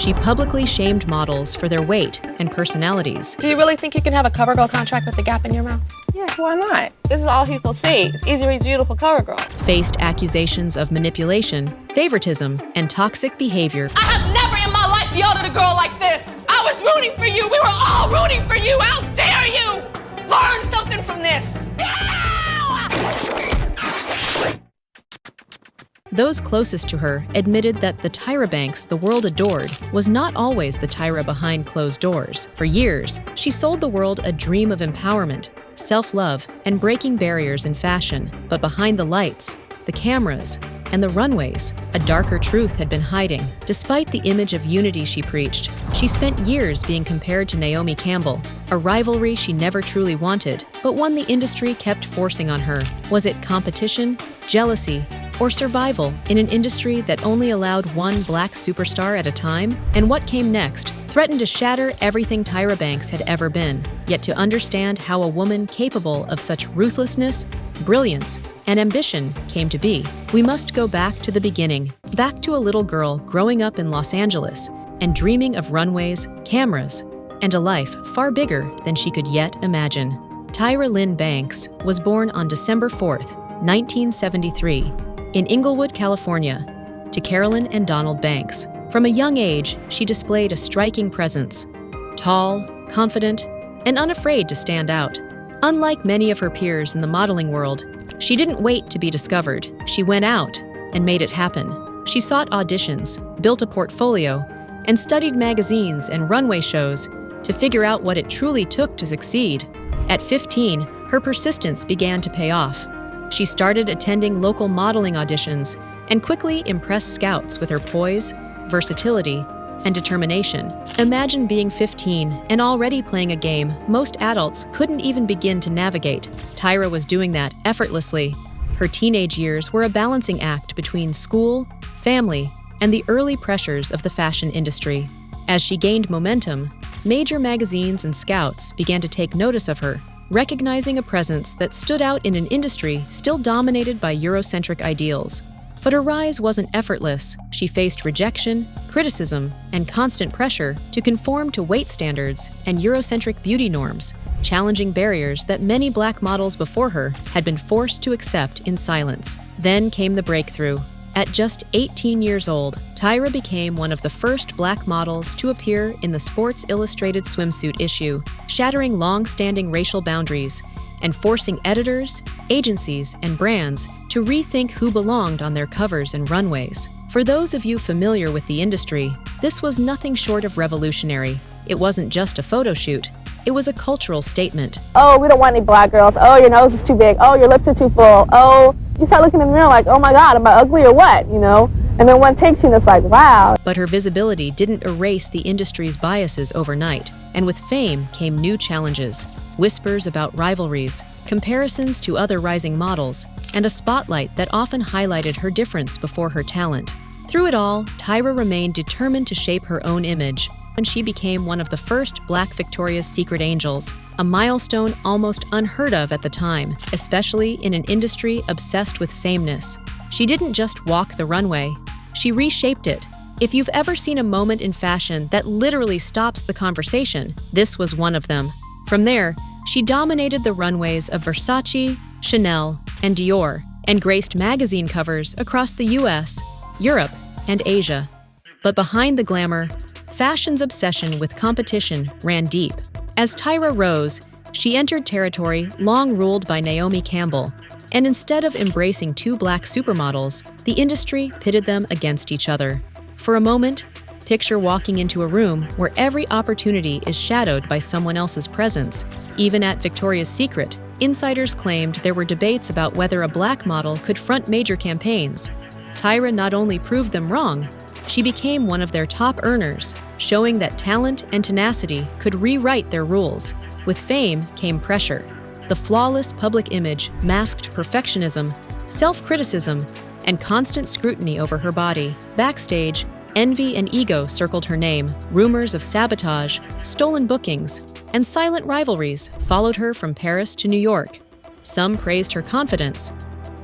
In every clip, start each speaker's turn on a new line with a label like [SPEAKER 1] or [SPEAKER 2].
[SPEAKER 1] she publicly shamed models for their weight and personalities.
[SPEAKER 2] Do you really think you can have a CoverGirl contract with a gap in your mouth?
[SPEAKER 3] Yeah, why not?
[SPEAKER 2] This is all people see. It's easier he's beautiful CoverGirl.
[SPEAKER 1] Faced accusations of manipulation, favoritism, and toxic behavior.
[SPEAKER 2] I have never in my life yelled at a girl like this. I was rooting for you. We were all rooting for you. How dare you? Learn something from this.
[SPEAKER 1] Those closest to her admitted that the Tyra Banks the world adored was not always the Tyra behind closed doors. For years, she sold the world a dream of empowerment, self-love, and breaking barriers in fashion. But behind the lights, the cameras, and the runways, a darker truth had been hiding. Despite the image of unity she preached, she spent years being compared to Naomi Campbell, a rivalry she never truly wanted, but one the industry kept forcing on her. Was it competition, jealousy, or survival in an industry that only allowed one black superstar at a time? And what came next threatened to shatter everything Tyra Banks had ever been. Yet to understand how a woman capable of such ruthlessness, brilliance, and ambition came to be, we must go back to the beginning, back to a little girl growing up in Los Angeles and dreaming of runways, cameras, and a life far bigger than she could yet imagine. Tyra Lynn Banks was born on December 4th, 1973, in Inglewood, California, to Carolyn and Donald Banks. From a young age, she displayed a striking presence, tall, confident, and unafraid to stand out. Unlike many of her peers in the modeling world, she didn't wait to be discovered. She went out and made it happen. She sought auditions, built a portfolio, and studied magazines and runway shows to figure out what it truly took to succeed. At 15, her persistence began to pay off. She started attending local modeling auditions and quickly impressed scouts with her poise, versatility, and determination. Imagine being 15 and already playing a game most adults couldn't even begin to navigate. Tyra was doing that effortlessly. Her teenage years were a balancing act between school, family, and the early pressures of the fashion industry. As she gained momentum, major magazines and scouts began to take notice of her, recognizing a presence that stood out in an industry still dominated by Eurocentric ideals. But her rise wasn't effortless. She faced rejection, criticism, and constant pressure to conform to weight standards and Eurocentric beauty norms, challenging barriers that many black models before her had been forced to accept in silence. Then came the breakthrough. At just 18 years old, Tyra became one of the first black models to appear in the Sports Illustrated swimsuit issue, shattering long-standing racial boundaries and forcing editors, agencies, and brands to rethink who belonged on their covers and runways. For those of you familiar with the industry, this was nothing short of revolutionary. It wasn't just a photo shoot. It was a cultural statement.
[SPEAKER 4] Oh, we don't want any black girls. Oh, your nose is too big. Oh, your lips are too full. Oh, you start looking in the mirror like, oh my God, am I ugly or what, you know? And then one takes you and it's like, wow.
[SPEAKER 1] But her visibility didn't erase the industry's biases overnight. And with fame came new challenges. Whispers about rivalries, comparisons to other rising models, and a spotlight that often highlighted her difference before her talent. Through it all, Tyra remained determined to shape her own image, and she became one of the first Black Victoria's Secret Angels, a milestone almost unheard of at the time, especially in an industry obsessed with sameness. She didn't just walk the runway, she reshaped it. If you've ever seen a moment in fashion that literally stops the conversation, this was one of them. From there, she dominated the runways of Versace, Chanel, and Dior, and graced magazine covers across the US, Europe, and Asia. But behind the glamour, fashion's obsession with competition ran deep. As Tyra rose, she entered territory long ruled by Naomi Campbell, and instead of embracing two black supermodels, the industry pitted them against each other. For a moment, picture walking into a room where every opportunity is shadowed by someone else's presence. Even at Victoria's Secret, insiders claimed there were debates about whether a black model could front major campaigns. Tyra not only proved them wrong, she became one of their top earners, showing that talent and tenacity could rewrite their rules. With fame came pressure. The flawless public image masked perfectionism, self-criticism, and constant scrutiny over her body. Backstage, envy and ego circled her name. Rumors of sabotage, stolen bookings, and silent rivalries followed her from Paris to New York. Some praised her confidence.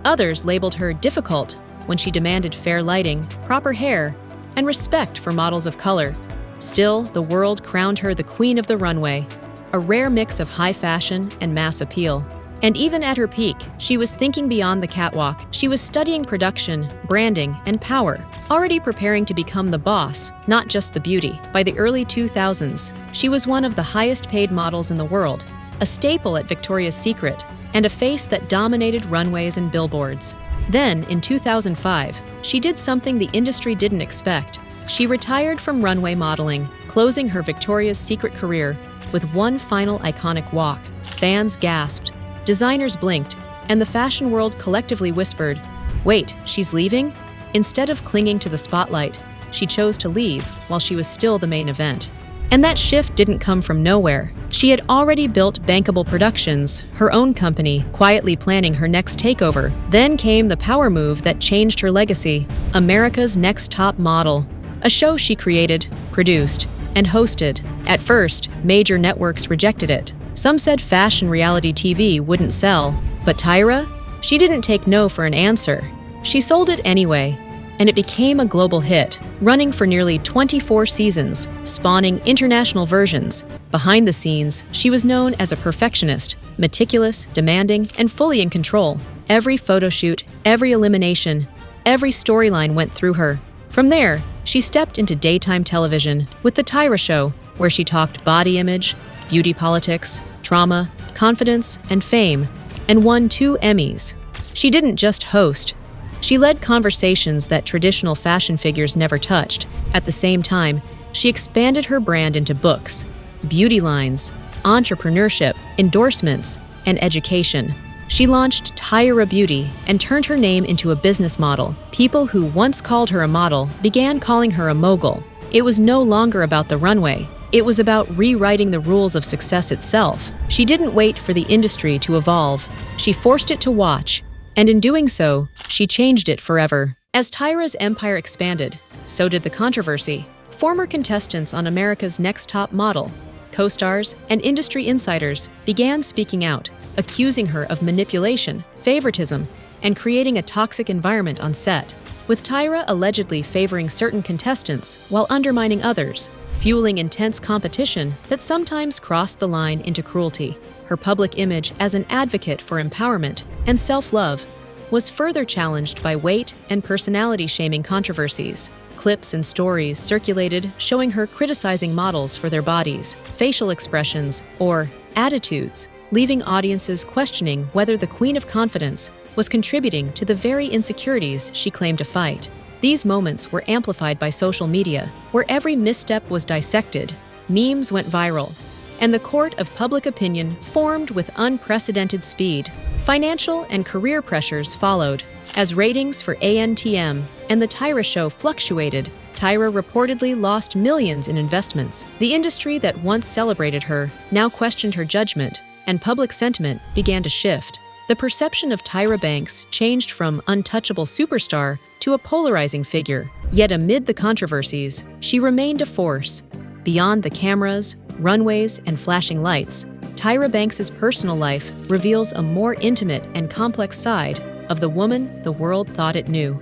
[SPEAKER 1] Others labeled her difficult when she demanded fair lighting, proper hair, and respect for models of color. Still, the world crowned her the queen of the runway, a rare mix of high fashion and mass appeal. And even at her peak, she was thinking beyond the catwalk. She was studying production, branding, and power, already preparing to become the boss, not just the beauty. By the early 2000s, she was one of the highest-paid models in the world, a staple at Victoria's Secret, and a face that dominated runways and billboards. Then, in 2005, she did something the industry didn't expect. She retired from runway modeling, closing her Victoria's Secret career with one final iconic walk. Fans gasped, designers blinked, and the fashion world collectively whispered, "Wait, she's leaving?" Instead of clinging to the spotlight, she chose to leave while she was still the main event. And that shift didn't come from nowhere. She had already built Bankable Productions, her own company, quietly planning her next takeover. Then came the power move that changed her legacy, America's Next Top Model, a show she created, produced, and hosted. At first, major networks rejected it. Some said fashion reality TV wouldn't sell. But Tyra? She didn't take no for an answer. She sold it anyway, and it became a global hit, running for nearly 24 seasons, spawning international versions. Behind the scenes, she was known as a perfectionist, meticulous, demanding, and fully in control. Every photo shoot, every elimination, every storyline went through her. From there, she stepped into daytime television with The Tyra Show, where she talked body image, beauty politics, trauma, confidence, and fame, and won 2 Emmys. She didn't just host. She led conversations that traditional fashion figures never touched. At the same time, she expanded her brand into books, beauty lines, entrepreneurship, endorsements, and education. She launched Tyra Beauty and turned her name into a business model. People who once called her a model began calling her a mogul. It was no longer about the runway. It was about rewriting the rules of success itself. She didn't wait for the industry to evolve. She forced it to watch, and in doing so, she changed it forever. As Tyra's empire expanded, so did the controversy. Former contestants on America's Next Top Model, co-stars, and industry insiders began speaking out, accusing her of manipulation, favoritism, and creating a toxic environment on set. With Tyra allegedly favoring certain contestants while undermining others, fueling intense competition that sometimes crossed the line into cruelty. Her public image as an advocate for empowerment and self-love was further challenged by weight and personality-shaming controversies. Clips and stories circulated showing her criticizing models for their bodies, facial expressions, or attitudes, leaving audiences questioning whether the Queen of Confidence was contributing to the very insecurities she claimed to fight. These moments were amplified by social media, where every misstep was dissected, memes went viral, and the court of public opinion formed with unprecedented speed. Financial and career pressures followed. As ratings for ANTM and The Tyra Show fluctuated, Tyra reportedly lost millions in investments. The industry that once celebrated her now questioned her judgment, and public sentiment began to shift. The perception of Tyra Banks changed from untouchable superstar to a polarizing figure. Yet amid the controversies, she remained a force. Beyond the cameras, runways, and flashing lights, Tyra Banks' personal life reveals a more intimate and complex side of the woman the world thought it knew.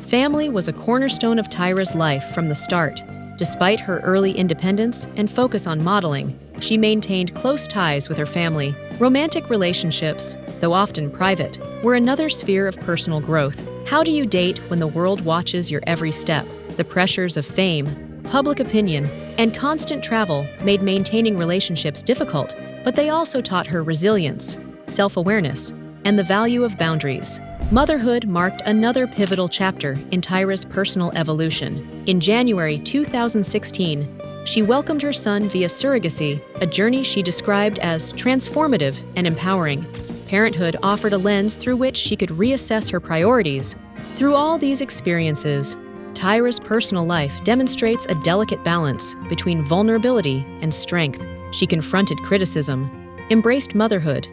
[SPEAKER 1] Family was a cornerstone of Tyra's life from the start. Despite her early independence and focus on modeling, she maintained close ties with her family. Romantic relationships, though often private, were another sphere of personal growth. How do you date when the world watches your every step? The pressures of fame, public opinion, and constant travel made maintaining relationships difficult, but they also taught her resilience, self-awareness, and the value of boundaries. Motherhood marked another pivotal chapter in Tyra's personal evolution. In January 2016, she welcomed her son via surrogacy, a journey she described as transformative and empowering. Parenthood offered a lens through which she could reassess her priorities. Through all these experiences, Tyra's personal life demonstrates a delicate balance between vulnerability and strength. She confronted criticism, embraced motherhood,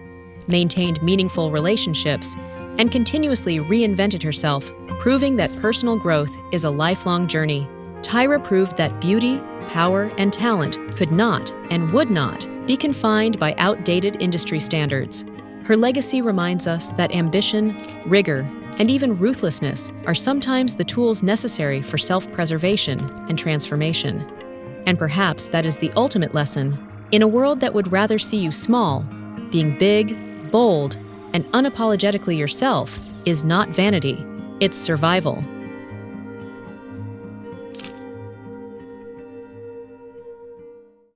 [SPEAKER 1] maintained meaningful relationships, and continuously reinvented herself, proving that personal growth is a lifelong journey. Tyra proved that beauty, power, and talent could not and would not be confined by outdated industry standards. Her legacy reminds us that ambition, rigor, and even ruthlessness are sometimes the tools necessary for self-preservation and transformation. And perhaps that is the ultimate lesson. In a world that would rather see you small, being big, bold, and unapologetically yourself is not vanity, it's survival.